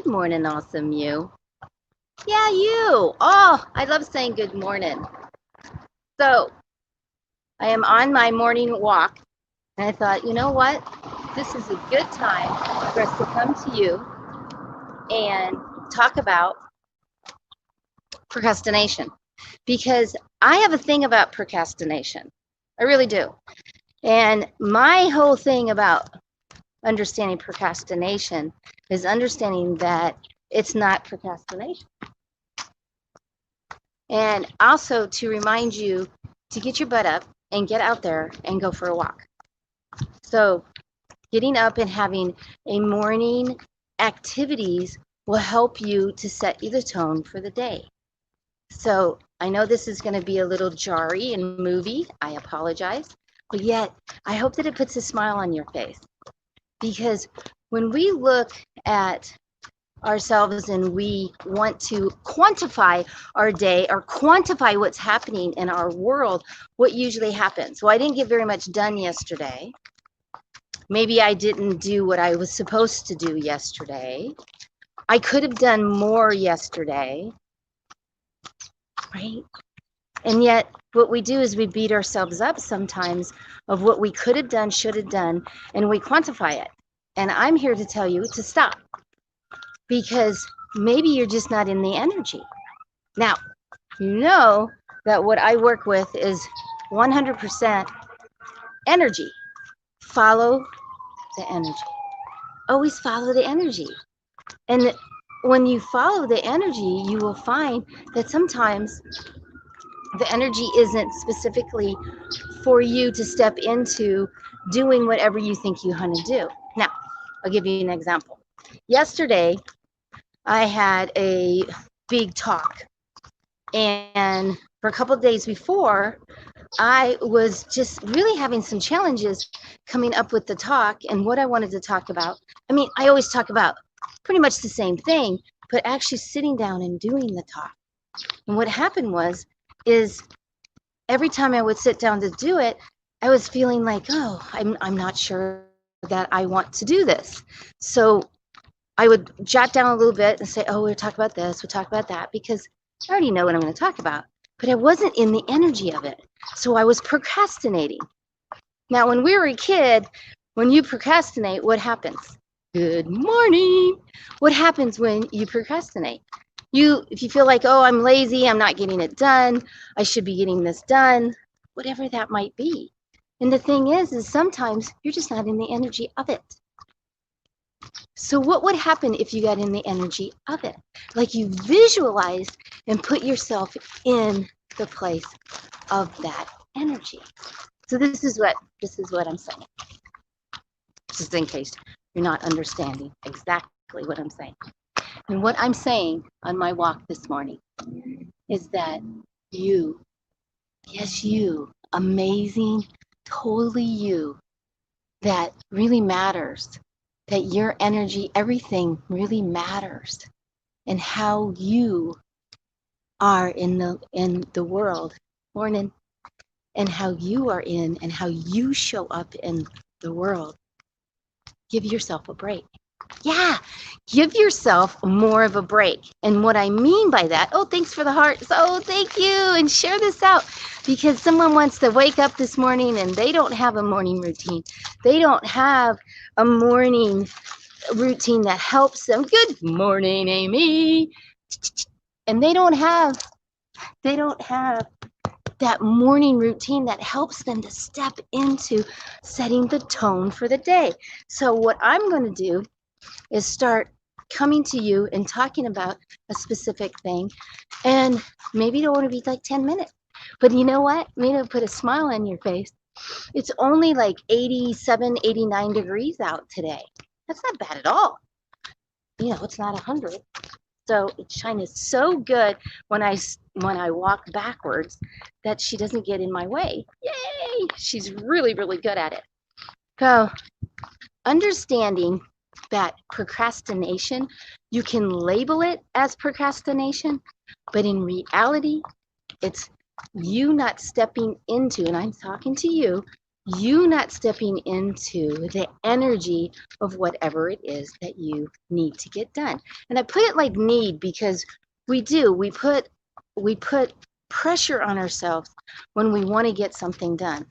Good morning, awesome you. Yeah, you. Oh, I love saying good morning. So, I am on my morning walk, and I thought, you know what? This is a good time for us to come to you and talk about procrastination. Because I have a thing about procrastination. I really do. And my whole thing about understanding procrastination is understanding that it's not procrastination. And also to remind you to get your butt up and get out there and go for a walk. So getting up and having a morning activities will help you to set you the tone for the day. So I know this is going to be a little jarry and movie. I apologize. But yet, I hope that it puts a smile on your face. Because when we look at ourselves and we want to quantify our day or quantify what's happening in our world, what usually happens? Well, I didn't get very much done yesterday. Maybe I didn't do what I was supposed to do yesterday. I could have done more yesterday, right? And yet what we do is we beat ourselves up sometimes of what we could have done, should have done, and we quantify it. And I'm here to tell you to stop, because maybe you're just not in the energy. Now, you know that what I work with is 100% energy. Follow the energy. Always follow the energy. And when you follow the energy, you will find that sometimes the energy isn't specifically for you to step into doing whatever you think you want to do. Now, I'll give you an example. Yesterday, I had a big talk, and for a couple of days before, I was just really having some challenges coming up with the talk and what I wanted to talk about. I mean, I always talk about pretty much the same thing, but actually sitting down and doing the talk. And what happened is every time I would sit down to do it, I was feeling like, oh, I'm not sure that I want to do this. So I would jot down a little bit and say, oh, we'll talk about this, we'll talk about that, because I already know what I'm going to talk about. But I wasn't in the energy of it. So I was procrastinating. Now, when we were a kid, when you procrastinate, what happens? Good morning. What happens when you procrastinate? If you feel like, oh, I'm lazy, I'm not getting it done, I should be getting this done, whatever that might be. And the thing is sometimes you're just not in the energy of it. So what would happen if you got in the energy of it? Like you visualize and put yourself in the place of that energy. So this is what I'm saying. Just in case you're not understanding exactly what I'm saying. And what I'm saying on my walk this morning is that you, yes, you, amazing, totally you, that really matters, that your energy, everything really matters, and how you are in the world, morning, and how you are in and how you show up in the world. Give yourself a break. Yeah, give yourself more of a break. And what I mean by that, oh, thanks for the hearts. Oh, thank you. And share this out, because someone wants to wake up this morning and they don't have a morning routine. They don't have a morning routine that helps them. Good morning, Amy. And they don't have that morning routine that helps them to step into setting the tone for the day. So what I'm going to do is start coming to you and talking about a specific thing. And maybe it don't want to be like 10 minutes. But you know what? Maybe it'll put a smile on your face. It's only like 87, 89 degrees out today. That's not bad at all. You know, it's not 100. So China is so good when I walk backwards that she doesn't get in my way. Yay! She's really, really good at it. So understanding that procrastination, you can label it as procrastination, but in reality, it's you not stepping into, and I'm talking to you, you not stepping into the energy of whatever it is that you need to get done. And I put it like need because we put pressure on ourselves when we want to get something done.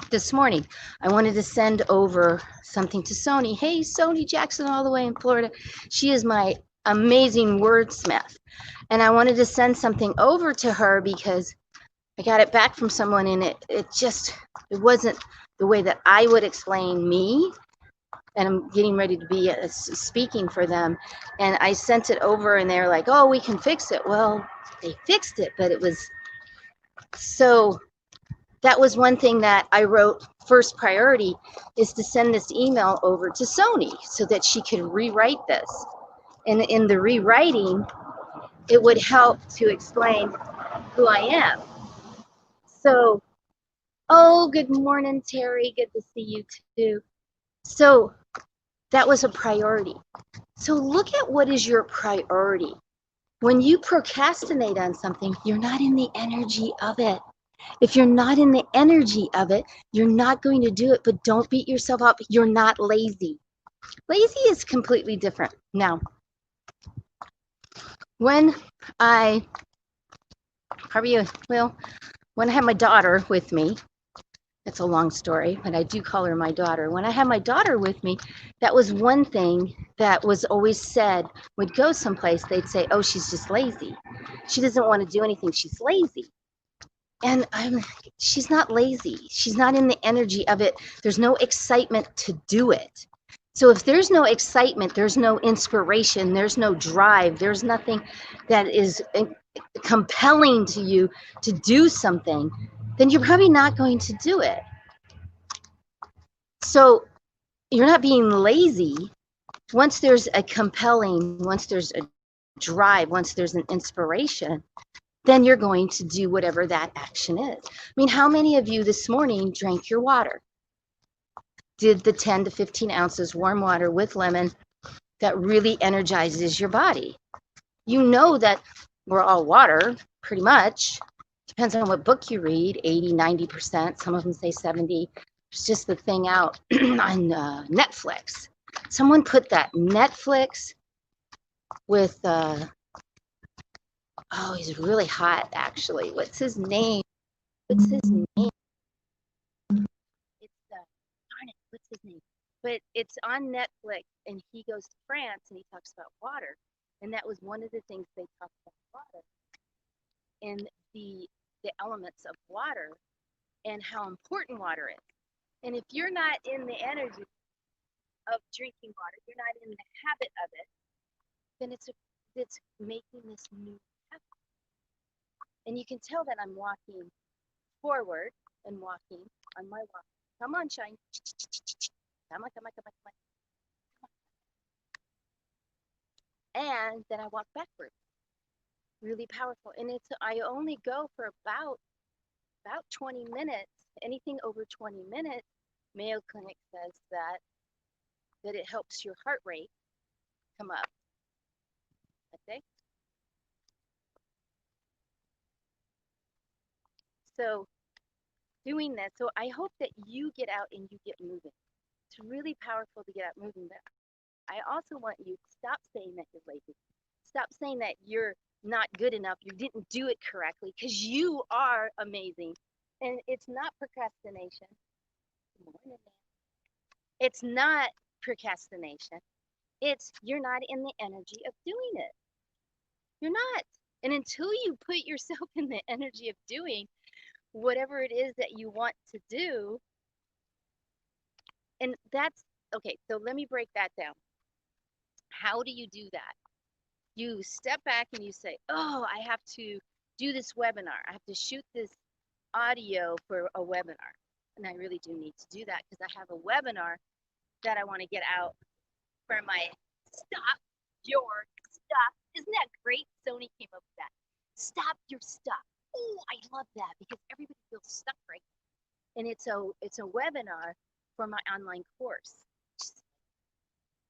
This morning, I wanted to send over something to Sony. Hey, Sony Jackson, all the way in Florida. She is my amazing wordsmith. And I wanted to send something over to her because I got it back from someone and it wasn't the way that I would explain me. And I'm getting ready to be speaking for them. And I sent it over and they're like, oh, we can fix it. Well, they fixed it, but it was so that was one thing that I wrote first priority is to send this email over to Sony so that she could rewrite this. And in the rewriting, it would help to explain who I am. So, oh, good morning, Terry. Good to see you too. So that was a priority. So look at what is your priority. When you procrastinate on something, you're not in the energy of it. If you're not in the energy of it, you're not going to do it, but don't beat yourself up. You're not lazy. Lazy is completely different. Now, when I had my daughter with me, it's a long story, but I do call her my daughter. When I had my daughter with me, that was one thing that was always said. We'd go someplace, they'd say, oh, she's just lazy. She doesn't want to do anything. She's lazy. And she's not lazy. She's not in the energy of it. There's no excitement to do it. So if there's no excitement, there's no inspiration, there's no drive, there's nothing that is compelling to you to do something, then you're probably not going to do it. So you're not being lazy. Once there's a compelling, once there's a drive, once there's an inspiration, then you're going to do whatever that action is. I mean, how many of you this morning drank your water? Did the 10 to 15 ounces warm water with lemon that really energizes your body? You know that we're all water, pretty much. Depends on what book you read, 80, 90%. Some of them say 70. There's just the thing out on Netflix. Someone put that Netflix with, oh, he's really hot, actually. What's his name? It's darn it, what's his name? But it's on Netflix, and he goes to France, and he talks about water. And that was one of the things they talked about water and the elements of water and how important water is. And if you're not in the energy of drinking water, you're not in the habit of it, then it's making this new habit. And you can tell that I'm walking forward and walking on my walk. Come on, Shine. Come on, come on, come on, come on. And then I walk backwards. Really powerful. And I only go for about 20 minutes. Anything over 20 minutes, Mayo Clinic says that it helps your heart rate come up. Okay? So doing that, so I hope that you get out and you get moving. It's really powerful to get out moving. But I also want you to stop saying that you're lazy. Stop saying that you're not good enough, you didn't do it correctly, because you are amazing. And it's not procrastination. It's not procrastination. It's you're not in the energy of doing it. You're not. And until you put yourself in the energy of doing whatever it is that you want to do, and that's okay. So let me break that down. How do you do that? You step back and you say, oh, I have to do this webinar. I have to shoot this audio for a webinar. And I really do need to do that because I have a webinar that I want to get out for my Stop Your Stuff. Isn't that great? Sony came up with that. Stop your stuff. Oh, I love that because everybody feels stuck right now. And it's a webinar for my online course.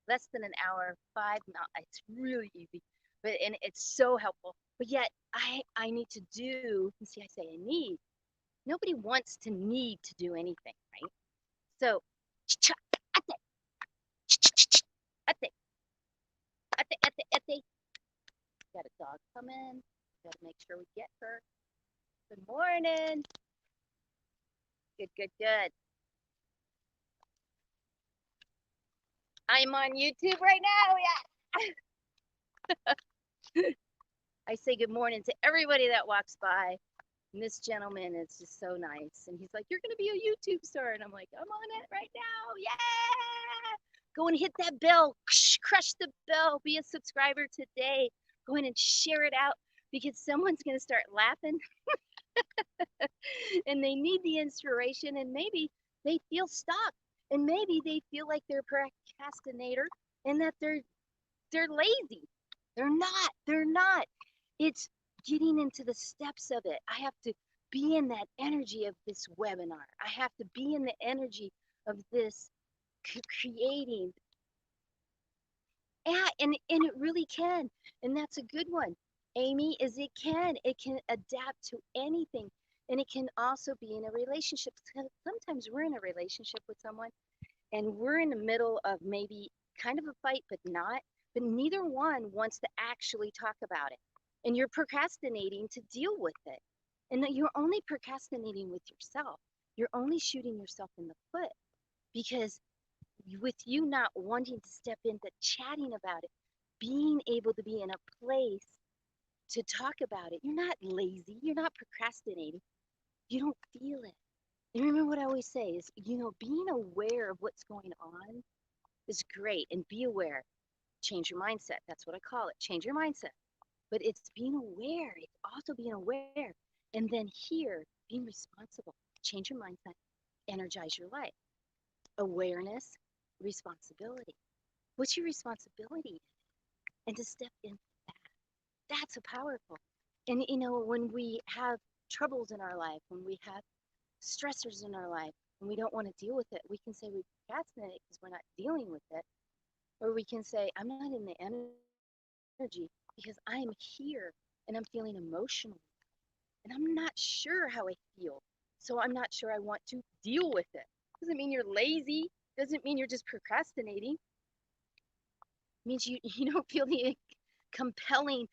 Less than an hour, 5 minutes. It's really easy, and it's so helpful. But yet I need to do. You see, I say I need. Nobody wants to need to do anything, So, ate, ate, ate. Got a dog coming. Got to make sure we get her. Good morning. Good, good, good. I'm on YouTube right now. Yeah. I say good morning to everybody that walks by. And this gentleman is just so nice. And he's like, "You're going to be a YouTube star." And I'm like, "I'm on it right now. Yeah. Go and hit that bell. Crush the bell. Be a subscriber today. Go in and share it out because someone's going to start laughing and they need the inspiration. And maybe they feel stuck. And maybe they feel like they're a procrastinator and that they're lazy. They're not. They're not. It's getting into the steps of it. I have to be in that energy of this webinar. I have to be in the energy of this creating. Yeah, and it really can. And that's a good one. Amy, is it can. It can adapt to anything. And it can also be in a relationship. Sometimes we're in a relationship with someone and we're in the middle of maybe kind of a fight, but not. But neither one wants to actually talk about it. And you're procrastinating to deal with it. And that you're only procrastinating with yourself. You're only shooting yourself in the foot because with you not wanting to step into chatting about it, being able to be in a place to talk about it, you're not lazy, you're not procrastinating, you don't feel it. And remember what I always say is, being aware of what's going on is great. And be aware, change your mindset. That's what I call it, change your mindset. But it's being aware, it's also being aware. And then here, being responsible, change your mindset, energize your life. Awareness, responsibility. What's your responsibility? And to step into that. That's a powerful. And when we have troubles in our life, when we have stressors in our life, when we don't want to deal with it, we can say we procrastinate because we're not dealing with it. Or we can say, I'm not in the energy because I am here and I'm feeling emotional. And I'm not sure how I feel. So I'm not sure I want to deal with it. Doesn't mean you're lazy. Doesn't mean you're just procrastinating. It means you don't feel the compelling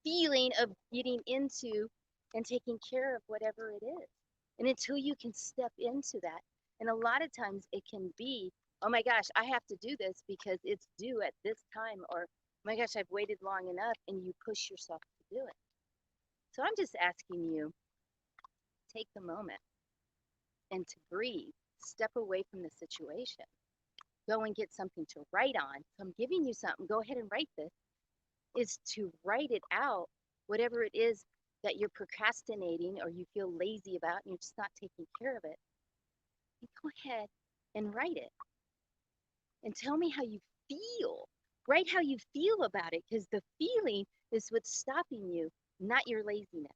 feeling of getting into and taking care of whatever it is. And until you can step into that, and a lot of times it can be, oh my gosh, I have to do this because it's due at this time, or oh my gosh, I've waited long enough, and you push yourself to do it. So I'm just asking you, take the moment and to breathe, step away from the situation, go and get something to write on. So I'm giving you something, go ahead and write this, is to write it out, whatever it is that you're procrastinating or you feel lazy about and you're just not taking care of it. And go ahead and write it and tell me how you feel. Write how you feel about it because the feeling is what's stopping you, not your laziness.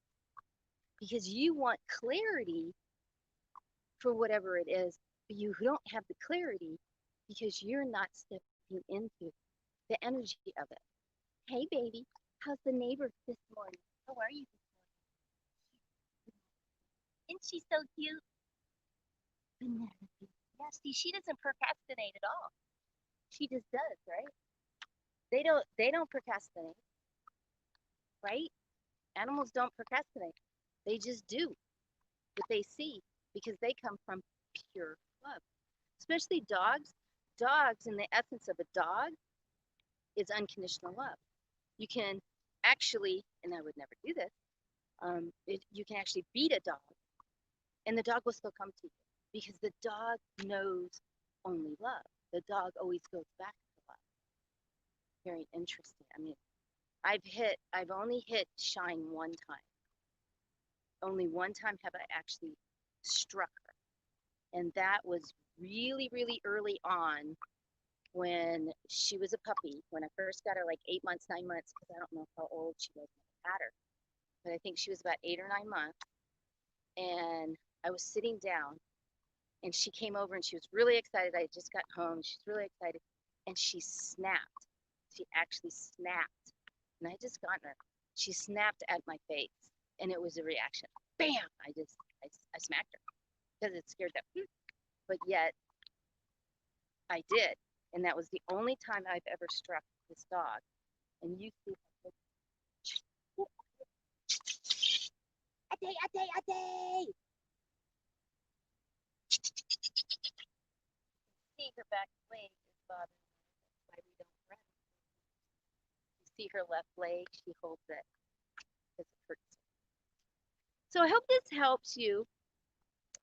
Because you want clarity for whatever it is, but you don't have the clarity because you're not stepping into the energy of it. Hey, baby, how's the neighbor this morning? How are you this morning? Isn't she so cute? Yeah, see, she doesn't procrastinate at all. She just does, right? They don't procrastinate, right? Animals don't procrastinate. They just do what they see because they come from pure love. Especially dogs. Dogs, in the essence of a dog, is unconditional love. You can actually, and I would never do this, you can actually beat a dog and the dog will still come to you because the dog knows only love. The dog always goes back to love. Very interesting. I mean, I've only hit Shine one time. Only one time have I actually struck her. And that was really, really early on when she was a puppy. When I first got her, like 8 months, 9 months, because I don't know how old she was when I had her. But I think she was about 8 or 9 months. And I was sitting down and she came over and she was really excited. I just got home. She's really excited. And she snapped. She actually snapped. And I just gotten her. She snapped at my face. And it was a reaction. Bam! I smacked her because it scared them. but yet I did. And that was the only time I've ever struck this dog. And you see, a day, a day, a day. See her back leg is bothering her. That's why we don't run. You see her left leg, she holds it because it hurts. So I hope this helps you,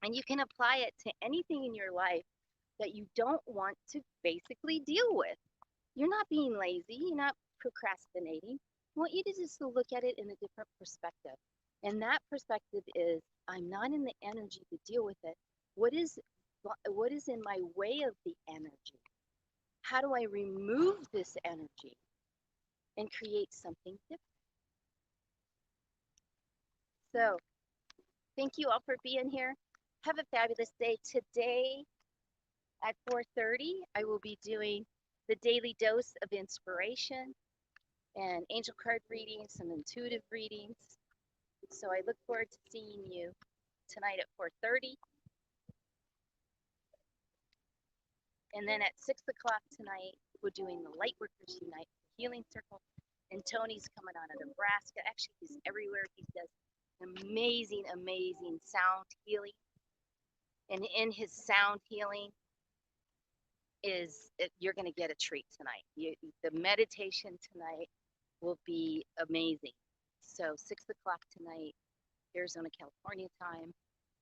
and you can apply it to anything in your life that you don't want to basically deal with. You're not being lazy, you're not procrastinating. I want you to just look at it in a different perspective. And that perspective is I'm not in the energy to deal with it. What is in my way of the energy? How do I remove this energy and create something different? So, thank you all for being here. Have a fabulous day. Today at 4:30, I will be doing the daily dose of inspiration and angel card readings, some intuitive readings. So I look forward to seeing you tonight at 4:30. And then at 6 o'clock tonight, we're doing the Lightworkers Unite Healing Circle. And Tony's coming out of Nebraska. Actually, he's everywhere. He does amazing, amazing sound healing. And in his sound healing you're going to get a treat tonight. The meditation tonight will be amazing. So 6 o'clock tonight, Arizona, California time.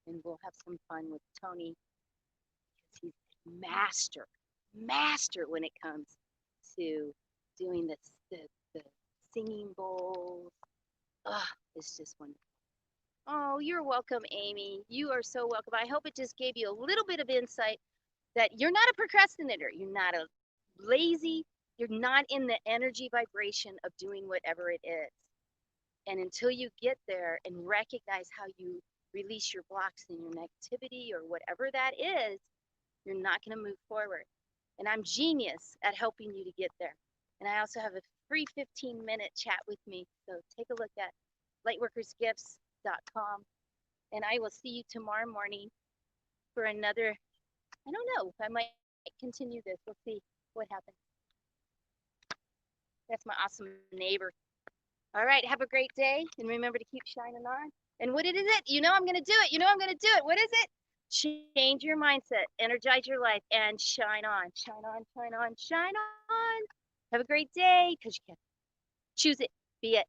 And we'll have some fun with Tony because he's master when it comes to doing the singing bowls. It's just wonderful. Oh, you're welcome, Amy. You are so welcome. I hope it just gave you a little bit of insight that you're not a procrastinator. You're not a lazy. You're not in the energy vibration of doing whatever it is. And until you get there and recognize how you release your blocks and your negativity or whatever that is, you're not going to move forward. And I'm genius at helping you to get there. And I also have a free 15-minute chat with me. So take a look at lightworkersgifts.com. And I will see you tomorrow morning for another, I don't know, I might continue this. We'll see what happens. That's my awesome neighbor. All right, have a great day. And remember to keep shining on. And what is it? You know I'm going to do it. You know I'm going to do it. What is it? Change your mindset, energize your life, and shine on. Shine on, shine on, shine on. Have a great day because you can choose it, be it.